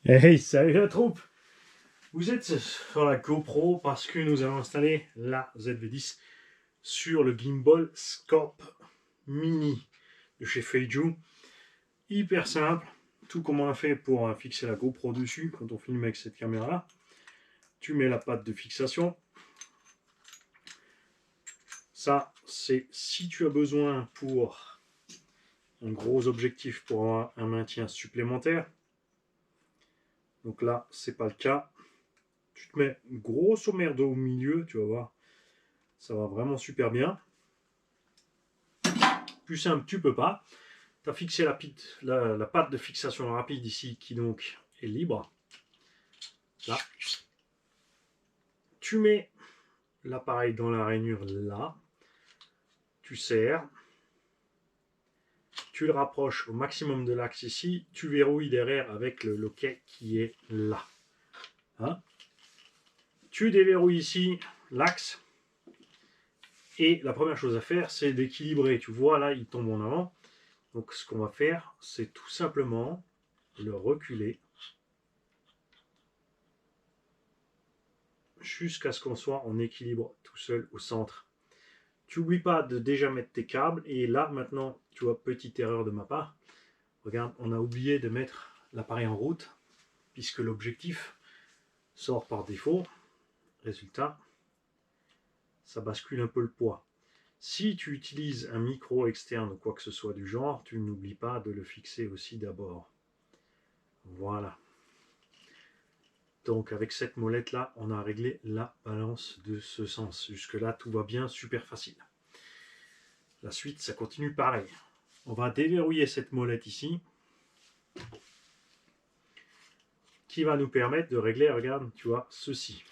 Hey, salut la troupe! Vous êtes sur la GoPro parce que nous allons installer la ZV10 sur le gimbal Scope Mini de chez Feiju. Hyper simple, tout comme on a fait pour fixer la GoPro dessus quand on filme avec cette caméra là. Tu mets la patte de fixation. Ça, c'est si tu as besoin pour un gros objectif pour avoir un maintien supplémentaire. Donc là, c'est pas le cas. Tu te mets grosso merdo au milieu, tu vas voir. Ça va vraiment super bien. Plus simple, tu peux pas. Tu as fixé la patte de fixation rapide ici qui donc est libre. Là. Tu mets l'appareil dans la rainure là. Tu serres. Tu le rapproches au maximum de l'axe ici. Tu verrouilles derrière avec le loquet qui est là. Hein? Tu déverrouilles ici l'axe. Et la première chose à faire, c'est d'équilibrer. Tu vois là, il tombe en avant. Donc ce qu'on va faire, c'est tout simplement le reculer jusqu'à ce qu'on soit en équilibre tout seul au centre. Tu n'oublies pas de déjà mettre tes câbles. Et là, maintenant, tu vois, petite erreur de ma part. Regarde, on a oublié de mettre l'appareil en route puisque l'objectif sort par défaut. Résultat, ça bascule un peu le poids. Si tu utilises un micro externe ou quoi que ce soit du genre, tu n'oublies pas de le fixer aussi d'abord. Voilà. Donc avec cette molette là, on a réglé la balance de ce sens. Jusque là, tout va bien, super facile. La suite, ça continue pareil. On va déverrouiller cette molette ici, qui va nous permettre de régler, regarde, tu vois, ceci.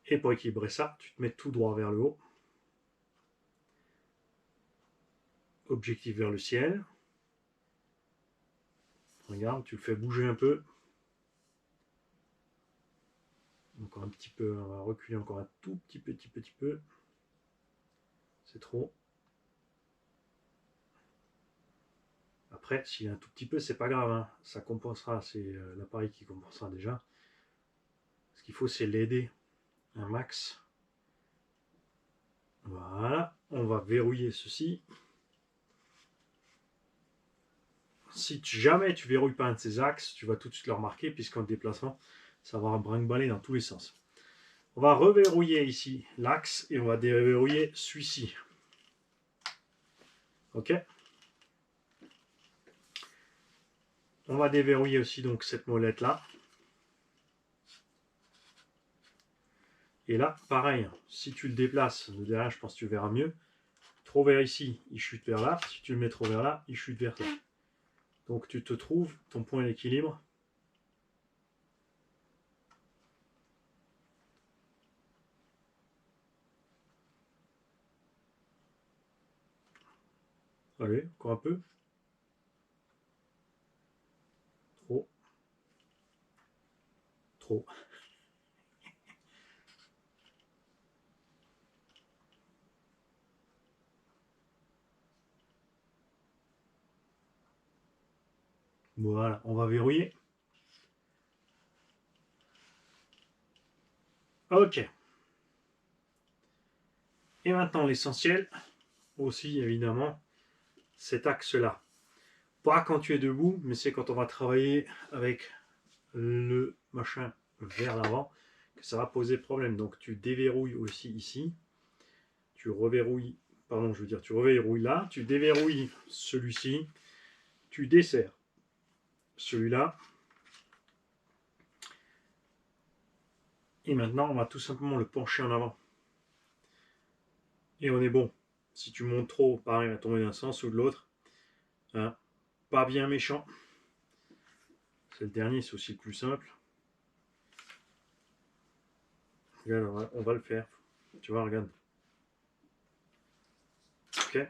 Et pour équilibrer ça, tu te mets tout droit vers le haut. Objectif vers le ciel. Regarde, tu le fais bouger un peu. Encore un petit peu, on va reculer encore un tout petit peu. C'est trop. Après, s'il y a un tout petit peu, c'est pas grave, hein. Ça compensera, c'est l'appareil qui compensera déjà. Ce qu'il faut, c'est l'aider un max. Voilà, on va verrouiller ceci. Si jamais tu verrouilles pas un de ces axes, tu vas tout de suite le remarquer, puisqu'en déplacement, ça va brinque-baller dans tous les sens. On va reverrouiller ici l'axe et on va déverrouiller celui-ci. Ok. On va déverrouiller aussi donc cette molette là. Et là, pareil, si tu le déplaces de derrière, je pense que tu verras mieux. Trop vers ici, il chute vers là. Si tu le mets trop vers là, il chute vers là. Donc tu te trouves ton point d'équilibre. Allez, encore un peu. Trop. Trop. Voilà, on va verrouiller. Ok. Et maintenant l'essentiel, aussi évidemment, cet axe-là. Pas quand tu es debout, mais c'est quand on va travailler avec le machin vers l'avant que ça va poser problème. Donc tu déverrouilles aussi ici. Tu reverrouilles, pardon, je veux dire, tu reverrouilles là. Tu déverrouilles celui-ci. Tu desserres celui-là. Et maintenant, on va tout simplement le pencher en avant. Et on est bon. Si tu montes trop, pareil, il va tomber d'un sens ou de l'autre. Hein, pas bien méchant. C'est le dernier, c'est aussi le plus simple. Regarde, on va le faire. Tu vois, regarde. Ok.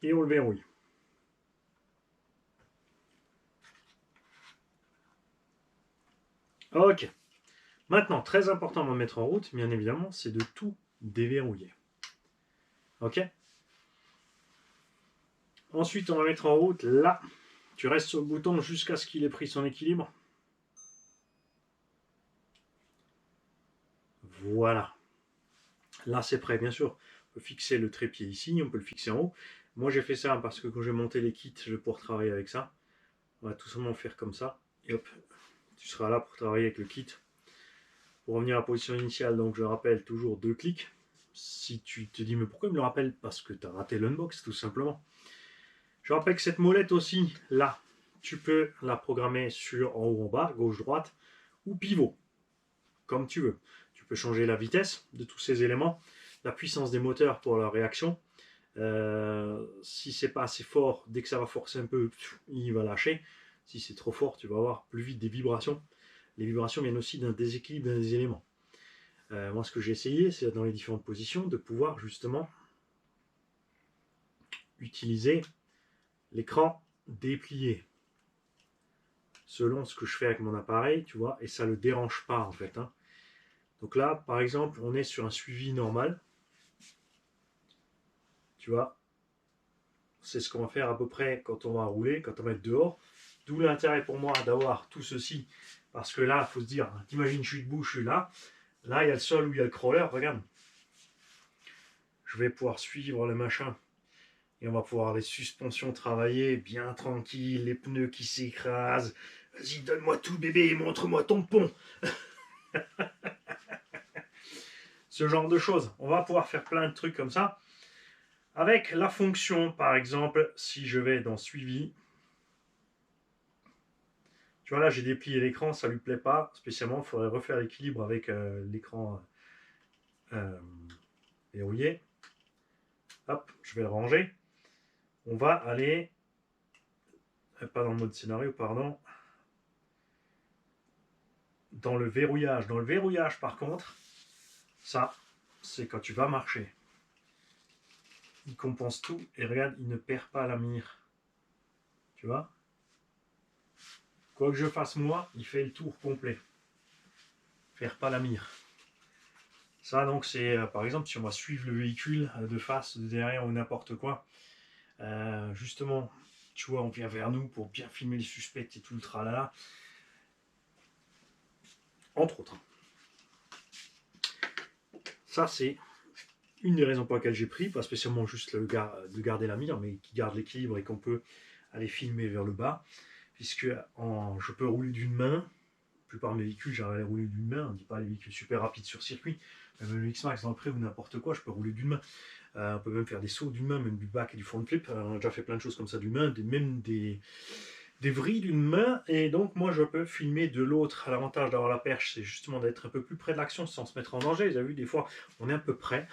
Et on le verrouille. Ok. Maintenant, très important à mettre en route, bien évidemment, c'est de tout déverrouiller. Ok? Ensuite, on va mettre en route là. Tu restes sur le bouton jusqu'à ce qu'il ait pris son équilibre. Voilà. Là, c'est prêt, bien sûr. On peut fixer le trépied ici, on peut le fixer en haut. Moi, j'ai fait ça parce que quand j'ai monté les kits, je vais pouvoir travailler avec ça. On va tout simplement faire comme ça. Et hop, tu seras là pour travailler avec le kit. Pour revenir à la position initiale, donc je rappelle toujours 2 clics. Si tu te dis, mais pourquoi il me le rappelle? Parce que tu as raté l'unbox, tout simplement. Je rappelle que cette molette aussi, là, tu peux la programmer sur en haut, en bas, gauche, droite, ou pivot, comme tu veux. Tu peux changer la vitesse de tous ces éléments, la puissance des moteurs pour leur réaction. Si c'est pas assez fort, dès que ça va forcer un peu, il va lâcher. Si c'est trop fort, tu vas avoir plus vite des vibrations. Les vibrations viennent aussi d'un déséquilibre des éléments. Moi, ce que j'ai essayé, c'est dans les différentes positions de pouvoir justement utiliser l'écran déplié selon ce que je fais avec mon appareil, tu vois, et ça ne le dérange pas en fait. Hein. Donc là, par exemple, on est sur un suivi normal. Tu vois, c'est ce qu'on va faire à peu près quand on va rouler, quand on va être dehors. D'où l'intérêt pour moi d'avoir tout ceci. Parce que là, il faut se dire, t'imagines, je suis debout, je suis là. Là, il y a le sol où il y a le crawler, regarde. Je vais pouvoir suivre le machin. Et on va pouvoir les suspensions travailler bien tranquille, les pneus qui s'écrasent. Vas-y, donne-moi tout bébé et montre-moi ton pont. Ce genre de choses. On va pouvoir faire plein de trucs comme ça. Avec la fonction, par exemple, si je vais dans suivi. Tu vois là, j'ai déplié l'écran, ça lui plaît pas spécialement. Il faudrait refaire l'équilibre avec l'écran verrouillé. Hop, je vais le ranger. On va aller, pas dans le mode scénario, pardon, dans le verrouillage. Dans le verrouillage, par contre, ça, c'est quand tu vas marcher. Il compense tout et regarde, il ne perd pas la mire. Tu vois? Quoi que je fasse moi, il fait le tour complet. Perd pas la mire. Ça, donc, c'est par exemple si on va suivre le véhicule de face, de derrière ou n'importe quoi. Justement, tu vois, on vient vers nous pour bien filmer les suspects et tout le tralala. Entre autres. Ça, c'est une des raisons pour lesquelles j'ai pris, pas spécialement juste de garder la mire, mais qui garde l'équilibre et qu'on peut aller filmer vers le bas, puisque je peux rouler d'une main. La plupart de mes véhicules, j'arrive à rouler d'une main. On ne dit pas les véhicules super rapides sur circuit, même le X-Max dans le pré ou n'importe quoi, je peux rouler d'une main. On peut même faire des sauts d'une main, même du back et du front flip. On a déjà fait plein de choses comme ça d'une main, même des vrilles d'une main. Et donc, moi, je peux filmer de l'autre. L'avantage d'avoir la perche, c'est justement d'être un peu plus près de l'action sans se mettre en danger. Vous avez vu, des fois, on est un peu près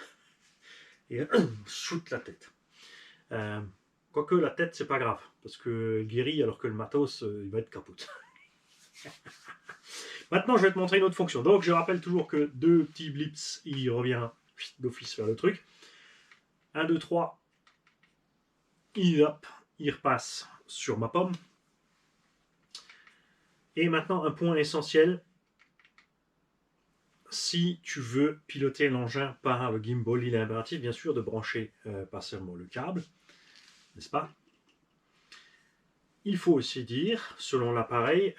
et shoot la tête. Quoique la tête, c'est pas grave, parce que guérit alors que le matos, il va être capote. Maintenant, je vais te montrer une autre fonction. Donc, je rappelle toujours que 2 petits blips, il revient d'office faire le truc. 1, 2, 3, il repasse sur ma pomme. Et maintenant, un point essentiel. Si tu veux piloter l'engin par le gimbal, il est impératif, bien sûr, de brancher pas seulement le câble, n'est-ce pas? Il faut aussi dire, selon l'appareil,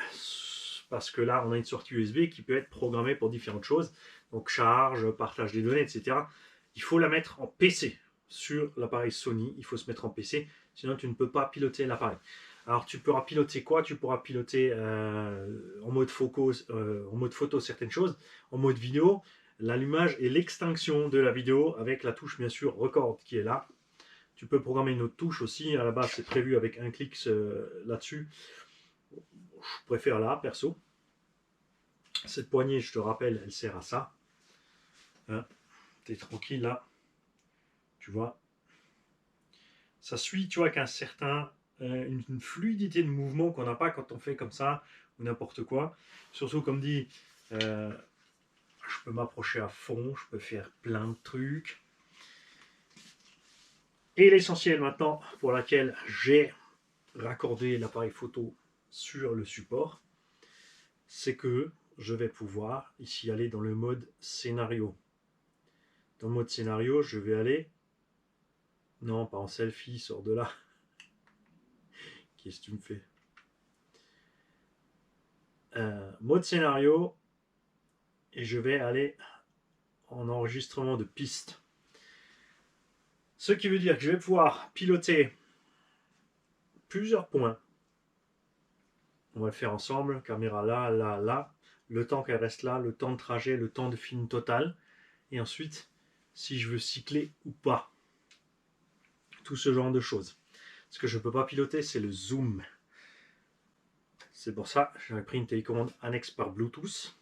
parce que là, on a une sortie USB qui peut être programmée pour différentes choses, donc charge, partage des données, etc. Il faut la mettre en PC. Sur l'appareil Sony, il faut se mettre en PC, sinon tu ne peux pas piloter l'appareil. Alors tu pourras piloter quoi? Tu pourras piloter en mode photo certaines choses, en mode vidéo, l'allumage et l'extinction de la vidéo avec la touche bien sûr record qui est là. Tu peux programmer une autre touche aussi, à la base c'est prévu avec un clic là-dessus. Je préfère là, perso. Cette poignée, je te rappelle, elle sert à ça. Hein, tu es tranquille là. Tu vois. Ça suit, tu vois, qu'un certain... une fluidité de mouvement qu'on n'a pas quand on fait comme ça, ou n'importe quoi. Surtout, comme dit, je peux m'approcher à fond, je peux faire plein de trucs. Et l'essentiel maintenant, pour laquelle j'ai raccordé l'appareil photo sur le support, c'est que je vais pouvoir ici aller dans le mode scénario. Dans le mode scénario, je vais aller... Non, pas en selfie, sors de là. Qu'est-ce que tu me fais? Mode scénario, et je vais aller en enregistrement de piste. Ce qui veut dire que je vais pouvoir piloter plusieurs points. On va le faire ensemble, caméra là, là, là, le temps qu'elle reste là, le temps de trajet, le temps de film total, et ensuite, si je veux cycler ou pas. Tout ce genre de choses. Ce que je ne peux pas piloter, c'est le zoom. C'est pour ça que j'avais pris une télécommande annexe par Bluetooth,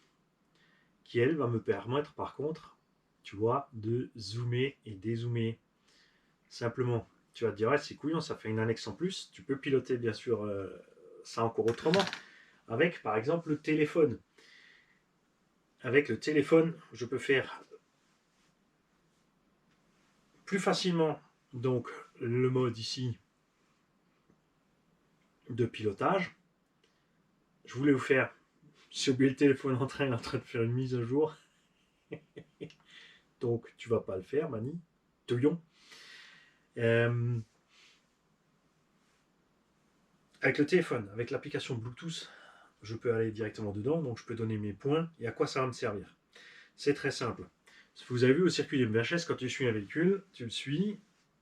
qui elle va me permettre par contre, tu vois, de zoomer et dézoomer. Simplement, tu vas te dire, ouais, c'est couillon, ça fait une annexe en plus. Tu peux piloter bien sûr ça encore autrement, avec par exemple le téléphone. Avec le téléphone, je peux faire plus facilement donc le mode ici de pilotage. Je voulais vous faire, j'ai oublié le téléphone en train de faire une mise à jour. Donc tu vas pas le faire, Mani. Touillon. Avec le téléphone, avec l'application Bluetooth, je peux aller directement dedans, donc je peux donner mes points et à quoi ça va me servir. C'est très simple. Vous avez vu au circuit des MVHS, quand tu suis un véhicule, tu le suis,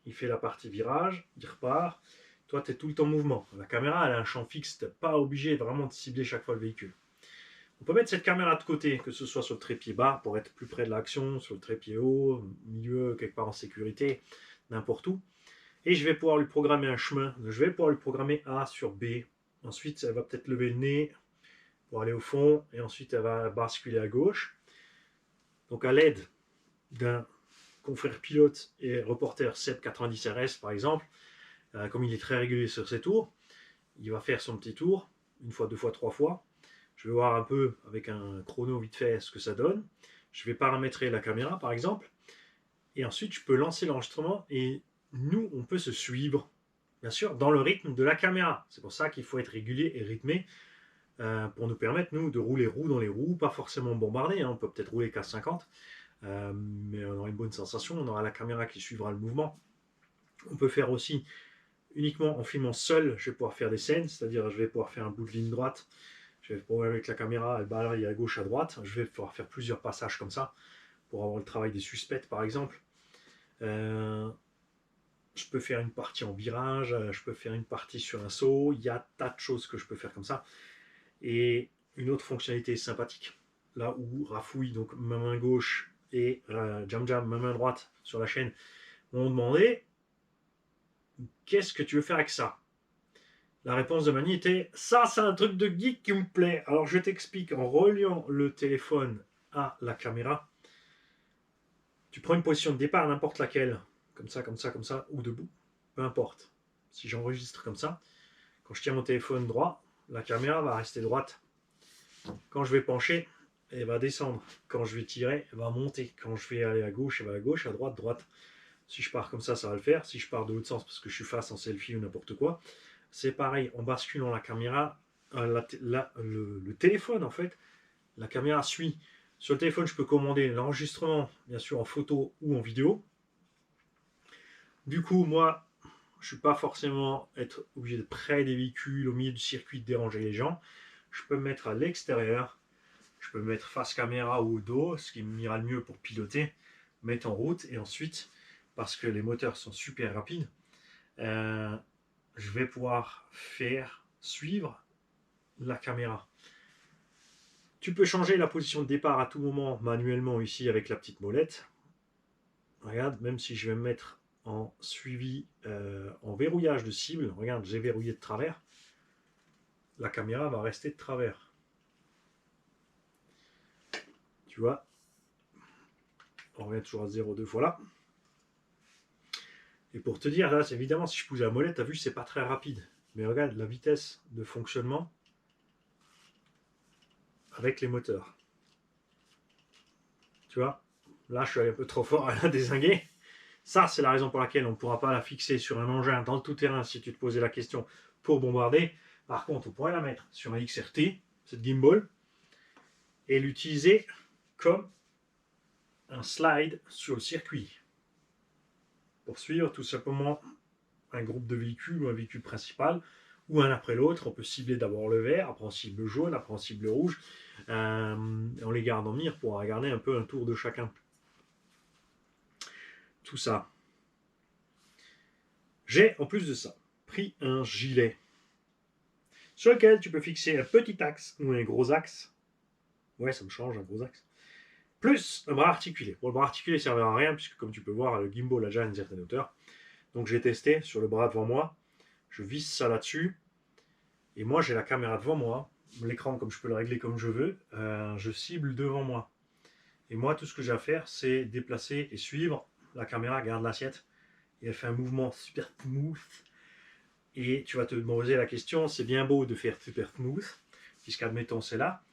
il fait la partie virage, il repart, toi tu es tout le temps en mouvement. La caméra elle a un champ fixe, tu n'es pas obligé vraiment de cibler chaque fois le véhicule. On peut mettre cette caméra de côté, que ce soit sur le trépied bas pour être plus près de l'action, sur le trépied haut, au milieu, quelque part en sécurité, n'importe où. Et je vais pouvoir lui programmer un chemin. Je vais pouvoir lui programmer A sur B. Ensuite, elle va peut-être lever le nez pour aller au fond. Et ensuite, elle va basculer à gauche. Donc, à l'aide d'un confrère pilote et reporter 790 RS, par exemple, comme il est très régulier sur ses tours, il va faire son petit tour, une fois, deux fois, trois fois. Je vais voir un peu avec un chrono vite fait ce que ça donne. Je vais paramétrer la caméra, par exemple. Et ensuite, je peux lancer l'enregistrement et nous, on peut se suivre, bien sûr, dans le rythme de la caméra. C'est pour ça qu'il faut être régulier et rythmé pour nous permettre, nous, de rouler roue dans les roues, pas forcément bombarder, hein. On peut peut-être rouler qu'à 50, mais on aura une bonne sensation, on aura la caméra qui suivra le mouvement. On peut faire aussi, uniquement en filmant seul, je vais pouvoir faire des scènes, c'est-à-dire je vais pouvoir faire un bout de ligne droite, je vais pouvoir avec la caméra, elle balaye à gauche, à droite, je vais pouvoir faire plusieurs passages comme ça, pour avoir le travail des suspects, par exemple. Je peux faire une partie en virage, je peux faire une partie sur un saut, il y a tas de choses que je peux faire comme ça. Et une autre fonctionnalité sympathique, là où Rafouille, donc ma main gauche, et Jam Jam, ma main droite sur la chaîne, m'ont demandé qu'est-ce que tu veux faire avec ça. La réponse de Mani était ça, c'est un truc de geek qui me plaît. Alors je t'explique en reliant le téléphone à la caméra. Tu prends une position de départ, n'importe laquelle, comme ça, comme ça, comme ça, ou debout, peu importe. Si j'enregistre comme ça, quand je tiens mon téléphone droit, la caméra va rester droite. Quand je vais pencher, elle va descendre. Quand je vais tirer, elle va monter. Quand je vais aller à gauche, elle va à gauche, à droite, droite. Si je pars comme ça va le faire. Si je pars de l'autre sens parce que je suis face en selfie ou n'importe quoi, c'est pareil. En basculant la caméra, le téléphone en fait, la caméra suit. Sur le téléphone, je peux commander l'enregistrement, bien sûr en photo ou en vidéo. Du coup, moi, je ne suis pas forcément être obligé de près des véhicules, au milieu du circuit, de déranger les gens. Je peux me mettre à l'extérieur, je peux me mettre face caméra ou au dos, ce qui m'ira le mieux pour piloter, mettre en route et ensuite, parce que les moteurs sont super rapides, je vais pouvoir faire suivre la caméra. Tu peux changer la position de départ à tout moment manuellement ici avec la petite molette. Regarde, même si je vais me mettre en suivi, en verrouillage de cible, regarde, j'ai verrouillé de travers, la caméra va rester de travers. Tu vois, on revient toujours à 0 deux fois là. Et pour te dire, là, évidemment, si je pousse la molette, tu as vu, c'est pas très rapide. Mais regarde la vitesse de fonctionnement avec les moteurs. Tu vois, là, je suis allé un peu trop fort à la dézinguer. Ça, c'est la raison pour laquelle on ne pourra pas la fixer sur un engin dans le tout-terrain si tu te posais la question pour bombarder. Par contre, on pourrait la mettre sur un XRT, cette gimbal, et l'utiliser comme un slide sur le circuit pour suivre tout simplement un groupe de véhicules ou un véhicule principal ou un après l'autre. On peut cibler d'abord le vert, après on cible le jaune, après on cible le rouge. On les garde en mire pour regarder un peu un tour de chacun. Tout ça. J'ai en plus de ça pris un gilet sur lequel tu peux fixer un petit axe ou un gros axe. Ouais, ça me change, un gros axe. Plus un bras articulé. Bon, le bras articulé ne servira à rien puisque comme tu peux voir, le gimbal a déjà une certaine hauteur. Donc j'ai testé sur le bras devant moi. Je visse ça là-dessus. Et moi, j'ai la caméra devant moi. L'écran, comme je peux le régler comme je veux, je cible devant moi. Et moi, tout ce que j'ai à faire, c'est déplacer et suivre. La caméra garde l'assiette. Et elle fait un mouvement super smooth. Et tu vas te poser la question, c'est bien beau de faire super smooth, puisqu'admettons c'est là.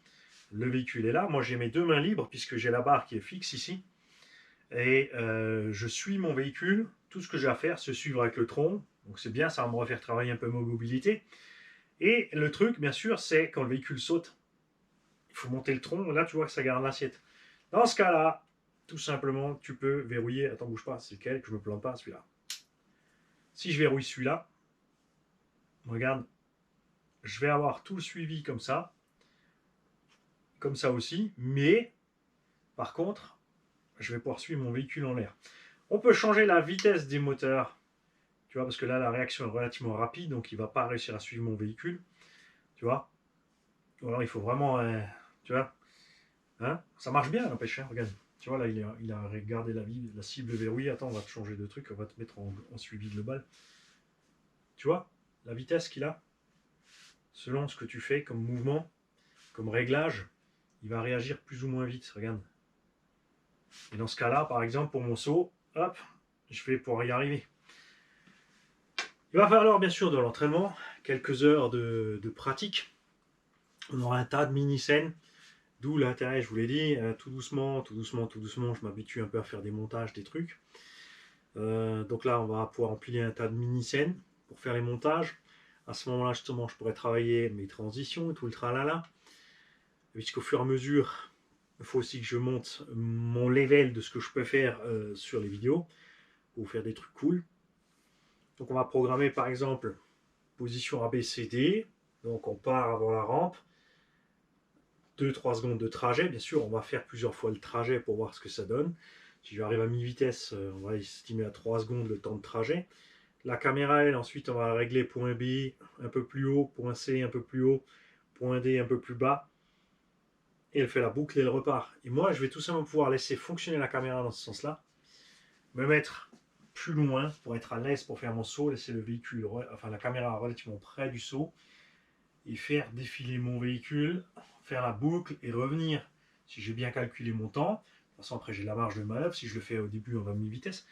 Le véhicule est là. Moi, j'ai mes deux mains libres, puisque j'ai la barre qui est fixe ici. Et je suis mon véhicule. Tout ce que j'ai à faire, c'est suivre avec le tronc. Donc c'est bien, ça va me refaire travailler un peu ma mobilité. Et le truc, bien sûr, c'est quand le véhicule saute, il faut monter le tronc. Là, tu vois que ça garde l'assiette. Dans ce cas-là, tout simplement, tu peux verrouiller. Attends, bouge pas, c'est lequel que je me plante pas, celui-là. Si je verrouille celui-là, regarde, je vais avoir tout le suivi comme ça aussi, mais par contre, je vais pouvoir suivre mon véhicule en l'air. On peut changer la vitesse des moteurs, tu vois, parce que là, la réaction est relativement rapide, donc il ne va pas réussir à suivre mon véhicule, tu vois. Ou alors, il faut vraiment, tu vois, hein, ça marche bien, n'empêche, hein, regarde. Tu vois, là, il a regardé la cible verrouillée. Attends, on va te changer de truc, on va te mettre en suivi global. Tu vois, la vitesse qu'il a, selon ce que tu fais comme mouvement, comme réglage, il va réagir plus ou moins vite, regarde. Et dans ce cas-là, par exemple, pour mon saut, hop, je vais pouvoir y arriver. Il va falloir bien sûr de l'entraînement, quelques heures de pratique. On aura un tas de mini-scènes, d'où l'intérêt, je vous l'ai dit, tout doucement, tout doucement, tout doucement, je m'habitue un peu à faire des montages, des trucs. Donc là, on va pouvoir empiler un tas de mini-scènes pour faire les montages. À ce moment-là, justement, je pourrais travailler mes transitions et tout le tralala. Puisqu'au fur et à mesure, il faut aussi que je monte mon level de ce que je peux faire sur les vidéos pour faire des trucs cool. Donc on va programmer par exemple position ABCD. Donc on part avant la rampe. 2-3 secondes de trajet. Bien sûr, on va faire plusieurs fois le trajet pour voir ce que ça donne. Si j'arrive à mi-vitesse, on va estimer à 3 secondes le temps de trajet. La caméra, elle, ensuite, on va régler point B un peu plus haut, point C un peu plus haut, point D un peu plus bas. Et elle fait la boucle et elle repart. Et moi, je vais tout simplement pouvoir laisser fonctionner la caméra dans ce sens-là, me mettre plus loin pour être à l'aise pour faire mon saut, laisser le véhicule, enfin la caméra relativement près du saut, et faire défiler mon véhicule, faire la boucle et revenir. Si j'ai bien calculé mon temps, de toute façon après j'ai la marge de manœuvre, si je le fais au début on va mi-vitesse,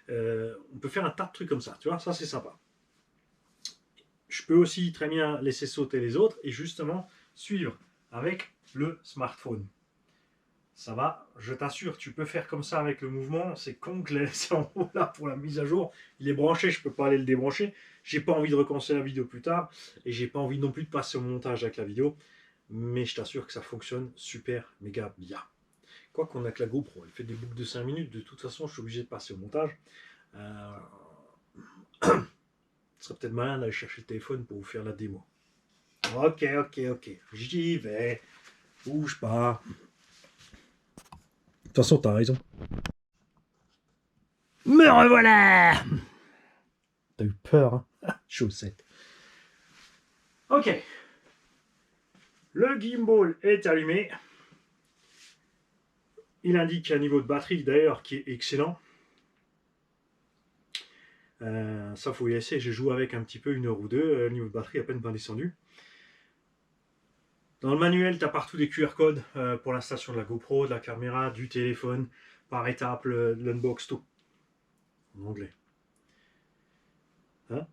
on peut faire un tas de trucs comme ça, tu vois, ça c'est sympa. Je peux aussi très bien laisser sauter les autres et justement suivre avec le smartphone. Ça va, je t'assure, tu peux faire comme ça avec le mouvement. C'est con que je l'ai laissé en haut là pour la mise à jour. Il est branché, je ne peux pas aller le débrancher. J'ai pas envie de recommencer la vidéo plus tard et j'ai pas envie non plus de passer au montage avec la vidéo. Mais je t'assure que ça fonctionne super méga bien. Quoi qu'on a que la GoPro, elle fait des boucles de 5 minutes. De toute façon, je suis obligé de passer au montage. Ce serait peut-être malin d'aller chercher le téléphone pour vous faire la démo. Ok. J'y vais. Bouge pas. De toute façon, t'as raison. Me revoilà! T'as eu peur, hein? Chaussette. Ok. Le gimbal est allumé. Il indique un niveau de batterie d'ailleurs qui est excellent. Ça, faut y laisser. J'ai joué avec un petit peu, 1 heure ou 2. Le niveau de batterie à peine pas descendu. Dans le manuel, tu as partout des QR codes pour l'installation de la GoPro, de la caméra, du téléphone, par étape, l'unbox, tout. En anglais. Hein?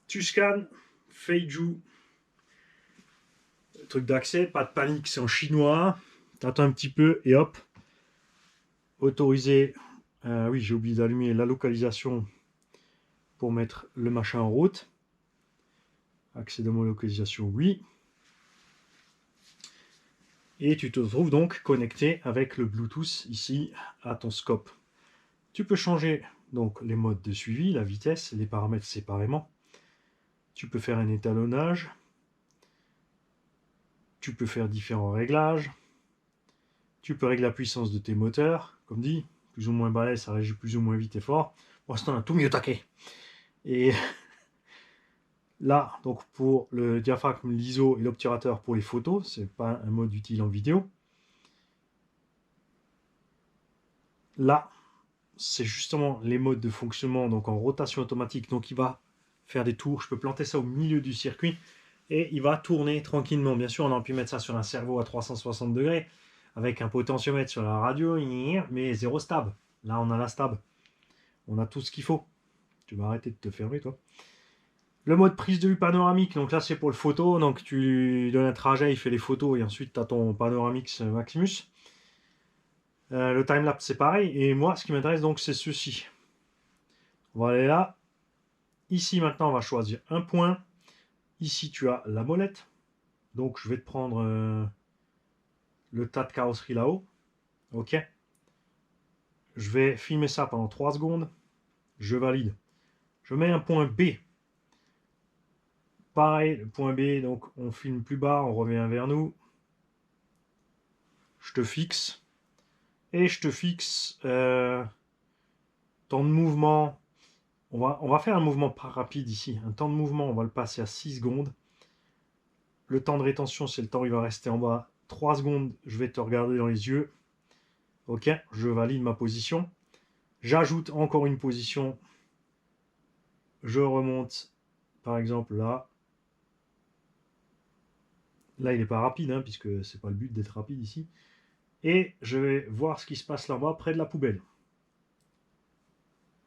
Tu scannes, Feiju. Truc d'accès, pas de panique, c'est en chinois. T'attends un petit peu et hop. Autoriser. Oui, j'ai oublié d'allumer la localisation pour mettre le machin en route. Accès de mon localisation, oui. Et tu te trouves donc connecté avec le Bluetooth ici à ton scope. Tu peux changer donc les modes de suivi, la vitesse, les paramètres séparément. Tu peux faire un étalonnage. Tu peux faire différents réglages. Tu peux régler la puissance de tes moteurs. Comme dit, plus ou moins balèze, ça réagit plus ou moins vite et fort. Pour l'instant, on a tout mieux taqué. Et là, donc pour le diaphragme, l'ISO et l'obturateur pour les photos, c'est pas un mode utile en vidéo. Là, c'est justement les modes de fonctionnement, donc en rotation automatique. Donc il va faire des tours. Je peux planter ça au milieu du circuit et il va tourner tranquillement. Bien sûr, on aurait pu mettre ça sur un servo à 360 degrés avec un potentiomètre sur la radio, mais zéro stab. Là, on a la stab. On a tout ce qu'il faut. Tu vas arrêter de te fermer, toi. Le mode prise de vue panoramique, donc là, c'est pour le photo. Donc tu lui donnes un trajet, il fait les photos et ensuite tu as ton Panoramix Maximus. Le timelapse, c'est pareil. Et moi, ce qui m'intéresse, donc, c'est ceci. On va aller là. Ici, maintenant, on va choisir un point. Ici, tu as la molette. Donc, je vais te prendre le tas de carrosserie là-haut. OK. Je vais filmer ça pendant 3 secondes. Je valide. Je mets un point B. Pareil, le point B, donc on filme plus bas, on revient vers nous. Je te fixe. Et je te fixe temps de mouvement. On va faire un mouvement pas rapide ici. Un temps de mouvement, on va le passer à 6 secondes. Le temps de rétention, c'est le temps où il va rester en bas. 3 secondes, je vais te regarder dans les yeux. OK, je valide ma position. J'ajoute encore une position. Je remonte, par exemple, là. Là, il n'est pas rapide, hein, puisque c'est pas le but d'être rapide ici. Et je vais voir ce qui se passe là-bas, près de la poubelle.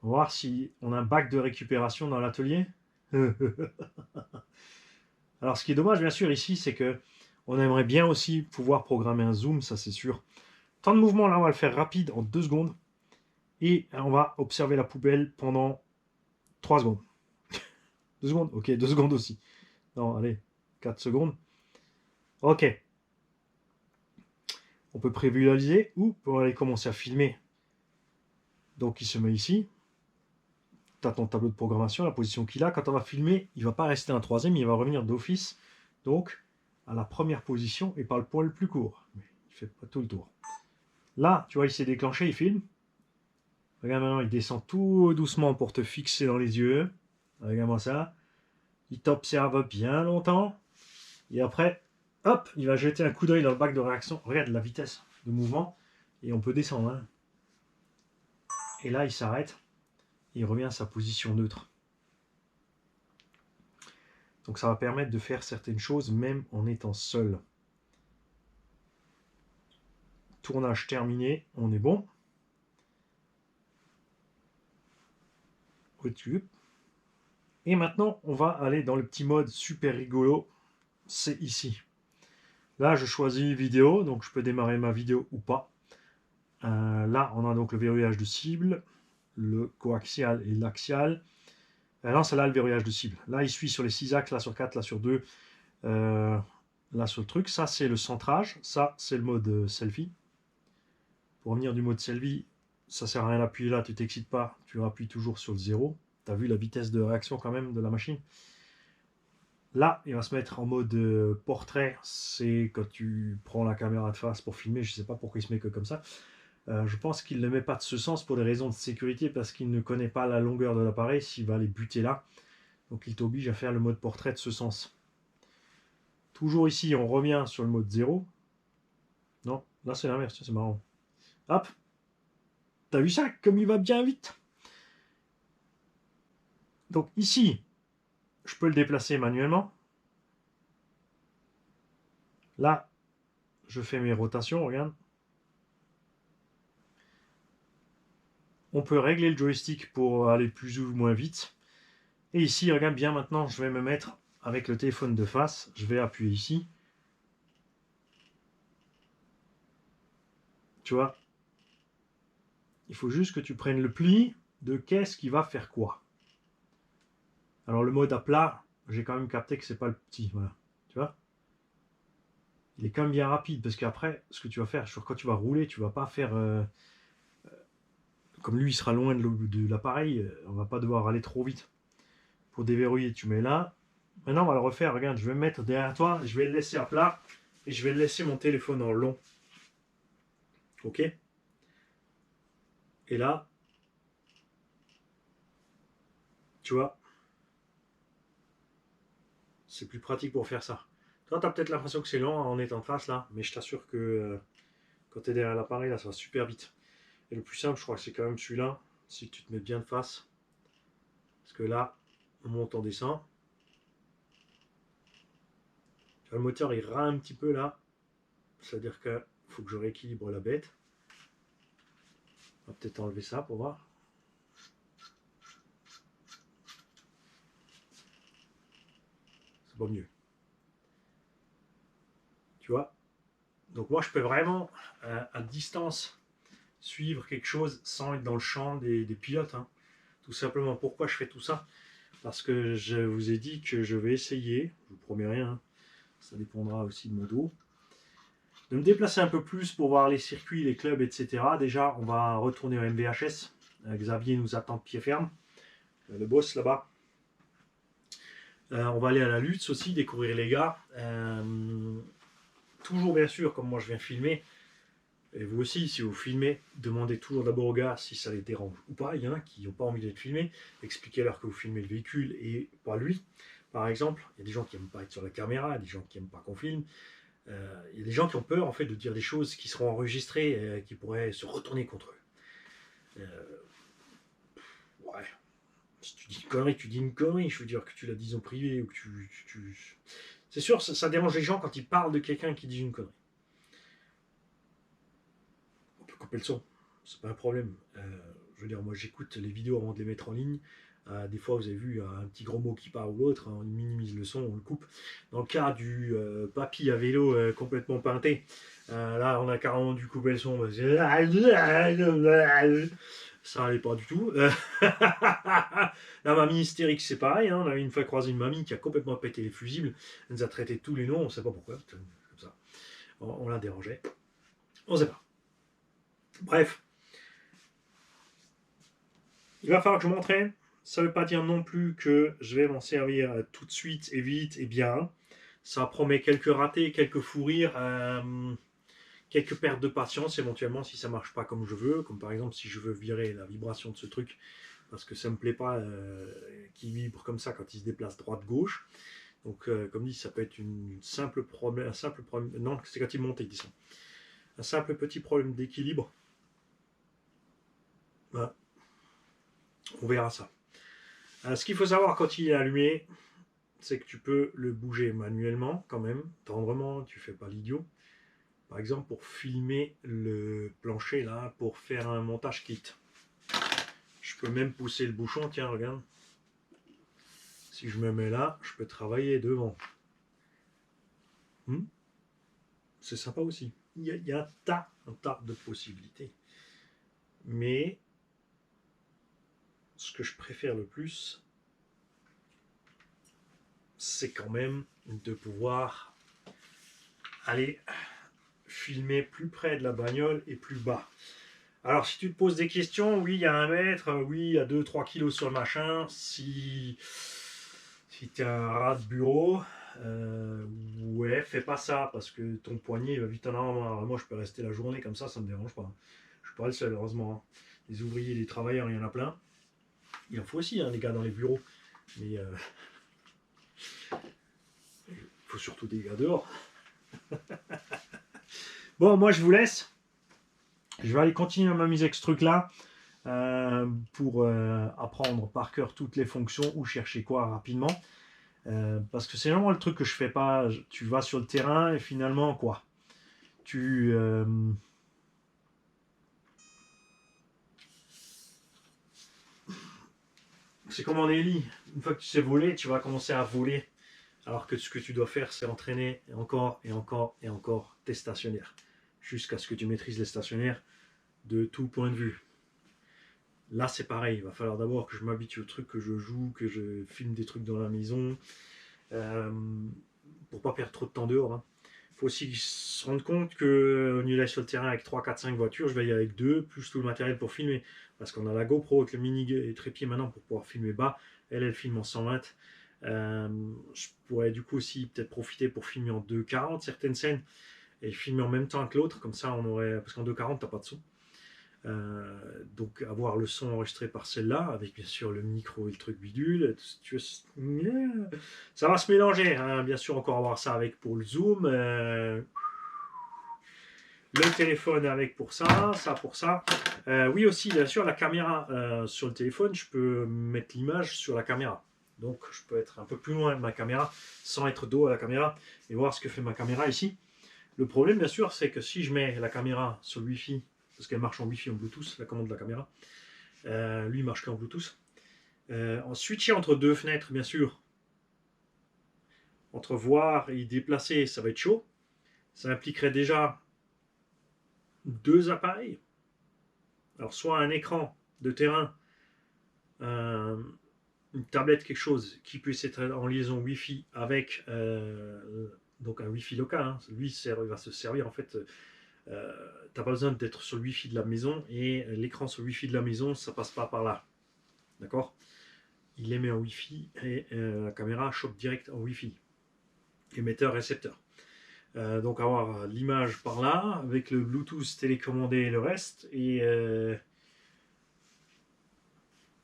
On va voir si on a un bac de récupération dans l'atelier. Alors, ce qui est dommage, bien sûr, ici, c'est que on aimerait bien aussi pouvoir programmer un zoom, ça c'est sûr. Temps de mouvement, là, on va le faire rapide en 2 secondes. Et on va observer la poubelle pendant 3 secondes. 2 secondes? Ok, 2 secondes aussi. Non, allez, 4 secondes. Ok. On peut prévisualiser ou pour aller commencer à filmer. Donc il se met ici. Tu as ton tableau de programmation, la position qu'il a. Quand on va filmer, il ne va pas rester un troisième, il va revenir d'office. Donc à la première position et par le point le plus court. Mais il ne fait pas tout le tour. Là, tu vois, il s'est déclenché, il filme. Regarde maintenant, il descend tout doucement pour te fixer dans les yeux. Regarde-moi ça. Il t'observe bien longtemps. Et après, hop, il va jeter un coup d'œil dans le bac de réaction. Regarde la vitesse de mouvement. Et on peut descendre. Hein. Et là, il s'arrête. Il revient à sa position neutre. Donc ça va permettre de faire certaines choses même en étant seul. Tournage terminé, on est bon. Et maintenant, on va aller dans le petit mode super rigolo. C'est ici. Là, je choisis vidéo, donc je peux démarrer ma vidéo ou pas. Là, on a donc le verrouillage de cible, le coaxial et l'axial. Là, c'est là le verrouillage de cible. Là, il suit sur les 6 axes, là sur 4, là sur 2, là sur le truc. Ça, c'est le centrage. Ça, c'est le mode selfie. Pour revenir du mode selfie, ça sert à rien d'appuyer là, tu t'excites pas, tu appuies toujours sur le 0. Tu as vu la vitesse de réaction quand même de la machine. Là, il va se mettre en mode portrait. C'est quand tu prends la caméra de face pour filmer. Je ne sais pas pourquoi il se met que comme ça. Je pense qu'il ne le met pas de ce sens pour des raisons de sécurité parce qu'il ne connaît pas la longueur de l'appareil s'il va aller buter là. Donc il t'oblige à faire le mode portrait de ce sens. Toujours ici, on revient sur le mode 0. Non, là c'est l'inverse, c'est marrant. Hop. T'as vu ça comme il va bien vite? Donc ici, je peux le déplacer manuellement. Là, je fais mes rotations, regarde. On peut régler le joystick pour aller plus ou moins vite. Et ici, regarde bien maintenant, je vais me mettre avec le téléphone de face. Je vais appuyer ici. Tu vois, il faut juste que tu prennes le pli de qu'est-ce qui va faire quoi. Alors le mode à plat, j'ai quand même capté que c'est pas le petit, voilà. Tu vois. il est quand même bien rapide, parce qu'après, ce que tu vas faire, quand tu vas rouler, tu vas pas faire... comme lui, il sera loin de l'appareil, on va pas devoir aller trop vite. Pour déverrouiller, tu mets là. Maintenant, on va le refaire. Regarde, je vais me mettre derrière toi, je vais le laisser à plat, et je vais laisser mon téléphone en long. Ok? Et là, tu vois, c'est plus pratique pour faire ça. Toi, tu as peut-être l'impression que c'est lent en étant en face là, mais je t'assure que quand tu es derrière l'appareil, là, ça va super vite. Et le plus simple, je crois que c'est quand même celui-là, si tu te mets bien de face. Parce que là, on monte, on descend. Le moteur, il rame un petit peu là. C'est-à-dire qu'il faut que je rééquilibre la bête. On va peut-être enlever ça pour voir. C'est pas mieux. Tu vois? Donc moi, je peux vraiment, à distance, suivre quelque chose sans être dans le champ des pilotes. Hein. Tout simplement, pourquoi je fais tout ça? Parce que je vous ai dit que je vais essayer, je vous promets rien, hein, ça dépendra aussi de mon dos, de me déplacer un peu plus pour voir les circuits, les clubs, etc. Déjà, on va retourner au MBHS. Xavier nous attend de pied ferme, le boss là-bas. On va aller à la Lutz aussi, découvrir les gars. Toujours bien sûr, comme moi je viens filmer, et vous aussi, si vous filmez, demandez toujours d'abord aux gars si ça les dérange ou pas. Il y en a qui n'ont pas envie d'être filmés. Expliquez-leur que vous filmez le véhicule et pas lui. Par exemple, il y a des gens qui n'aiment pas être sur la caméra, des gens qui n'aiment pas qu'on filme. Il y a des gens qui ont peur en fait de dire des choses qui seront enregistrées et qui pourraient se retourner contre eux. Ouais. Si tu dis une connerie, tu dis une connerie. Je veux dire que tu la dises en privé ou que C'est sûr, ça dérange les gens quand ils parlent de quelqu'un qui dit une connerie. On peut couper le son, c'est pas un problème. Je veux dire, moi j'écoute les vidéos avant de les mettre en ligne. Des fois, vous avez vu un petit gros mot qui part ou l'autre, hein, on minimise le son, on le coupe. Dans le cas du papy à vélo complètement peinté, là on a carrément dû couper le son. Ça allait pas du tout. La mamie hystérique, c'est pareil. Hein, on a une fois croisé une mamie qui a complètement pété les fusibles. Elle nous a traité de tous les noms, on sait pas pourquoi. Comme ça. On la dérangeait. On sait pas. Bref, il va falloir que je m'entraîne. Ça ne veut pas dire non plus que je vais m'en servir tout de suite et vite et bien. Ça promet quelques ratés, quelques fous rires, quelques pertes de patience éventuellement si ça ne marche pas comme je veux. Comme par exemple si je veux virer la vibration de ce truc parce que ça ne me plaît pas qu'il vibre comme ça quand il se déplace droite-gauche. Donc comme dit, ça peut être un simple problème. Non, c'est quand il monte et il descend. Un simple petit problème d'équilibre. Voilà. On verra ça. Ce qu'il faut savoir quand il est allumé, c'est que tu peux le bouger manuellement quand même, tendrement, tu fais pas l'idiot. Par exemple pour filmer le plancher là, pour faire un montage kit. Je peux même pousser le bouchon, tiens regarde. Si je me mets là, je peux travailler devant. C'est sympa aussi. Il y a un tas de possibilités. Mais ce que je préfère le plus, c'est quand même de pouvoir aller filmer plus près de la bagnole et plus bas. Alors si tu te poses des questions, oui il y a 1 mètre, oui il y a 2-3 kilos sur le machin, si tu es un rat de bureau, ouais fais pas ça parce que ton poignet va vite en avoir. Moi je peux rester la journée comme ça me dérange pas. Je suis pas le seul heureusement. Les ouvriers, les travailleurs, il y en a plein. Il en faut aussi hein, les gars dans les bureaux. Mais il faut surtout des gars dehors. Bon, moi je vous laisse. Je vais aller continuer à m'amuser avec ce truc-là pour apprendre par cœur toutes les fonctions ou chercher quoi rapidement. Parce que c'est vraiment le truc que je fais pas. Tu vas sur le terrain et finalement quoi c'est comme en Ellie. Une fois que tu sais voler, tu vas commencer à voler. Alors que ce que tu dois faire, c'est entraîner encore et encore et encore tes stationnaires. Jusqu'à ce que tu maîtrises les stationnaires de tout point de vue. Là, c'est pareil. Il va falloir d'abord que je m'habitue au truc, que je joue, que je filme des trucs dans la maison. Pour pas perdre trop de temps dehors. Hein. faut aussi se rendre compte qu'on y allait sur le terrain avec 3, 4, 5 voitures, je vais y aller avec 2, plus tout le matériel pour filmer. Parce qu'on a la GoPro avec le mini trépied maintenant pour pouvoir filmer bas. Elle filme en 120. Je pourrais du coup aussi peut-être profiter pour filmer en 2,40 certaines scènes et filmer en même temps que l'autre, comme ça on aurait. Parce qu'en 2,40 t'as pas de son. Donc avoir le son enregistré par celle-là, avec bien sûr le micro et le truc bidule, ça va se mélanger, hein. Bien sûr encore avoir ça avec pour le zoom, le téléphone avec pour ça, ça pour ça. Oui aussi bien sûr la caméra sur le téléphone, je peux mettre l'image sur la caméra. Donc je peux être un peu plus loin de ma caméra sans être dos à la caméra et voir ce que fait ma caméra ici. Le problème bien sûr c'est que si je mets la caméra sur le Wi-Fi, parce qu'elle marche en Wi-Fi en Bluetooth, la commande de la caméra, lui il marche qu'en Bluetooth. En switcher entre deux fenêtres bien sûr, entre voir et déplacer ça va être chaud. Ça impliquerait déjà deux appareils. Alors soit un écran de terrain, une tablette, quelque chose qui puisse être en liaison Wi-Fi avec donc un Wi-Fi local. Hein. Lui il va se servir en fait. T'as pas besoin d'être sur le Wi-Fi de la maison et l'écran sur le Wi-Fi de la maison ça passe pas par là. D'accord? Il émet en Wi-Fi et la caméra chope direct en Wi-Fi. Émetteur, récepteur. Donc avoir l'image par là avec le Bluetooth télécommandé et le reste et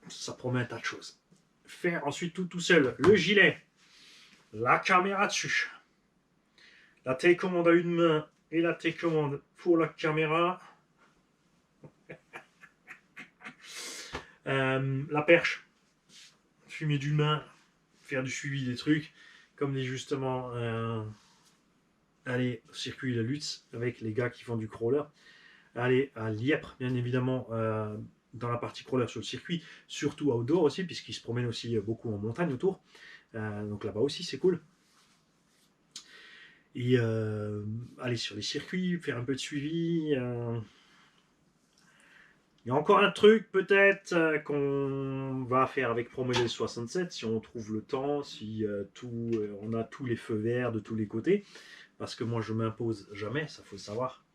ça promet un tas de choses. Faire ensuite tout seul, le gilet, la caméra dessus, la télécommande à une main et la télécommande pour la caméra, la perche, fumer d'une main, faire du suivi des trucs, comme dit justement aller au circuit de Lutz avec les gars qui font du crawler, aller à Lièpre bien évidemment dans la partie crawler sur le circuit, surtout outdoor aussi puisqu'ils se promènent aussi beaucoup en montagne autour, donc là-bas aussi c'est cool. Et aller sur les circuits, faire un peu de suivi. Il y a encore un truc peut-être qu'on va faire avec ProModel 67 si on trouve le temps, si on a tous les feux verts de tous les côtés. Parce que moi je m'impose jamais, ça faut le savoir.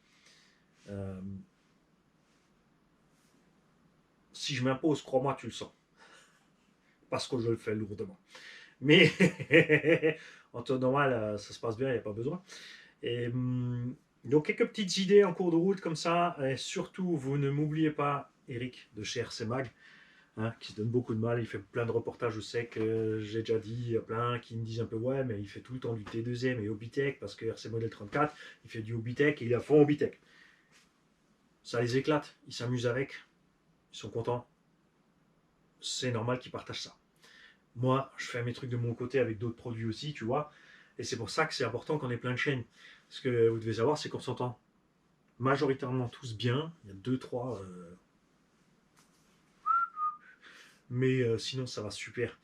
Si je m'impose, crois-moi, tu le sens. Parce que je le fais lourdement. Mais en temps normal, ça se passe bien, il n'y a pas besoin. Et, donc quelques petites idées en cours de route comme ça. Et surtout, vous ne m'oubliez pas, Eric de chez RC Mag, hein, qui se donne beaucoup de mal. Il fait plein de reportages, je sais que j'ai déjà dit, il y a plein qui me disent un peu ouais, mais il fait tout le temps du T2M et Hobbytech parce que RC Model 34, il fait du Hobbytech et il est à fond Hobbytech. Ça les éclate, ils s'amusent avec, ils sont contents. C'est normal qu'ils partagent ça. Moi, je fais mes trucs de mon côté avec d'autres produits aussi, tu vois. Et c'est pour ça que c'est important qu'on ait plein de chaînes. Ce que vous devez savoir, c'est qu'on s'entend majoritairement tous bien. Il y a 2-3. Mais sinon, ça va super.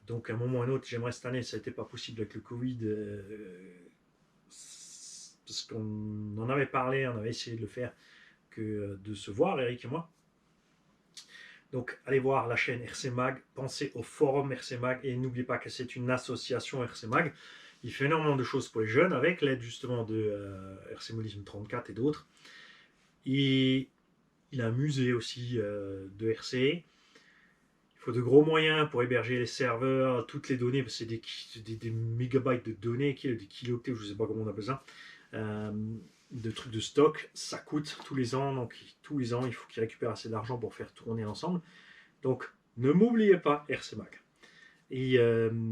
Donc, à un moment ou à un autre, j'aimerais cette année, ça n'était pas possible avec le Covid. Parce qu'on en avait parlé, on avait essayé de le faire, que de se voir, Eric et moi. Donc, allez voir la chaîne RC Mag, pensez au forum RC Mag et n'oubliez pas que c'est une association RC Mag. Il fait énormément de choses pour les jeunes avec l'aide justement de RC Modisme 34 et d'autres. Et il a un musée aussi de RC. Il faut de gros moyens pour héberger les serveurs, toutes les données, parce que c'est des mégabytes de données, des kilooctets, je ne sais pas comment on appelle ça. De trucs de stock, ça coûte tous les ans, donc tous les ans il faut qu'ils récupèrent assez d'argent pour faire tourner l'ensemble. Donc ne m'oubliez pas RC Mag. Et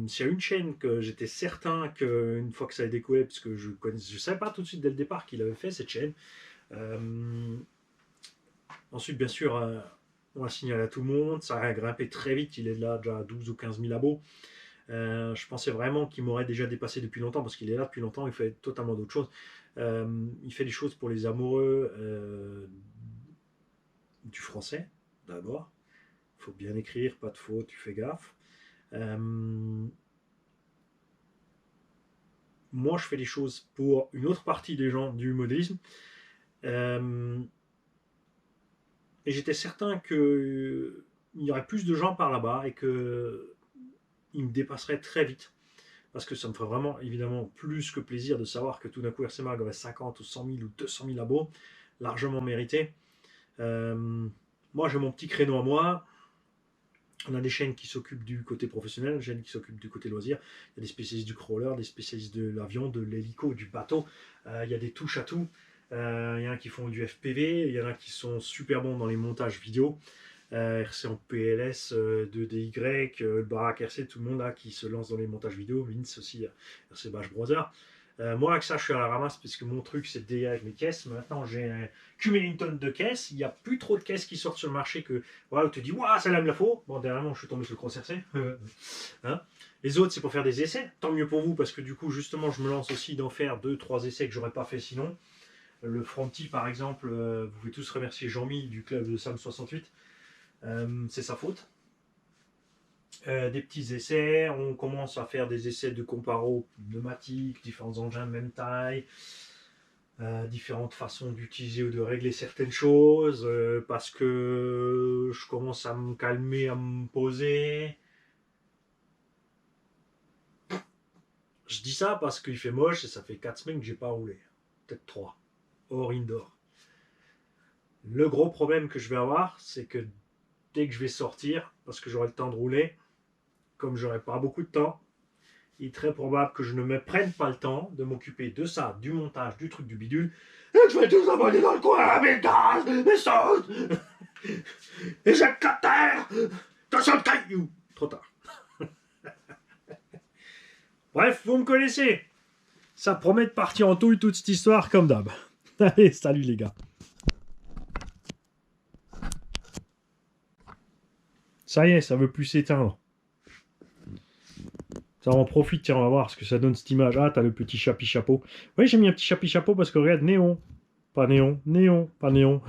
s'il y a une chaîne que j'étais certain qu'une fois que ça a décollé, parce que je ne savais pas tout de suite dès le départ qu'il avait fait cette chaîne. Ensuite bien sûr on l'a signalé à tout le monde, ça a grimpé très vite, il est là déjà à 12 ou 15 000 abos. Je pensais vraiment qu'il m'aurait déjà dépassé depuis longtemps parce qu'il est là depuis longtemps, il fait totalement d'autres choses. Il fait des choses pour les amoureux du français d'abord. Il faut bien écrire, pas de faute, tu fais gaffe. Moi, je fais des choses pour une autre partie des gens du modélisme. Et j'étais certain qu'il y aurait plus de gens par là-bas et qu'ils me dépasseraient très vite. parce que ça me ferait vraiment, évidemment, plus que plaisir de savoir que tout d'un coup, RC Mag aurait 50 ou 100 000 ou 200 000 abos, largement mérité. Moi, j'ai mon petit créneau à moi. On a des chaînes qui s'occupent du côté professionnel, des chaînes qui s'occupent du côté loisir. Il y a des spécialistes du crawler, des spécialistes de l'avion, de l'hélico, du bateau. Il y a des touches à tout. Il y en a qui font du FPV, il y en a qui sont super bons dans les montages vidéo. RC en PLS, 2DY, le Barack RC, tout le monde là qui se lance dans les montages vidéo. Vince aussi, RC Bash Brother. Moi, avec ça, je suis à la ramasse puisque mon truc c'est de DIY avec mes caisses. Maintenant, j'ai cumulé une tonne de caisses. Il n'y a plus trop de caisses qui sortent sur le marché que voilà, où tu te dis, waouh, celle-là me la faut. Bon, dernièrement, je suis tombé sur le Cross RC. Hein, les autres, c'est pour faire des essais. Tant mieux pour vous parce que du coup, justement, je me lance aussi d'en faire 2-3 essais que j'aurais pas fait sinon. Le Fronty, par exemple, vous pouvez tous remercier Jean-Mi du club de Sam 68. C'est sa faute. Des petits essais, on commence à faire des essais de comparo pneumatiques, différents engins de même taille, différentes façons d'utiliser ou de régler certaines choses, parce que je commence à me calmer, à me poser. Je dis ça parce qu'il fait moche et ça fait 4 semaines que j'ai pas roulé, peut-être 3, hors indoor. Le gros problème que je vais avoir, c'est que dès que je vais sortir, parce que j'aurai le temps de rouler, comme j'aurai pas beaucoup de temps, il est très probable que je ne me prenne pas le temps de m'occuper de ça, du montage, du truc, du bidule, et que je vais tous abonner dans le coin à mes gaz, mes sautes, et j'éclate terre, attention le caillou, trop tard. Bref, vous me connaissez, ça promet de partir en touille toute cette histoire comme d'hab. Allez, salut les gars. Ça y est, ça veut plus s'éteindre. Ça en profite, tiens, on va voir ce que ça donne cette image. Ah, t'as le petit chapi-chapeau. Oui, j'ai mis un petit chapi-chapeau parce que regarde, néon. Pas néon, néon, pas néon.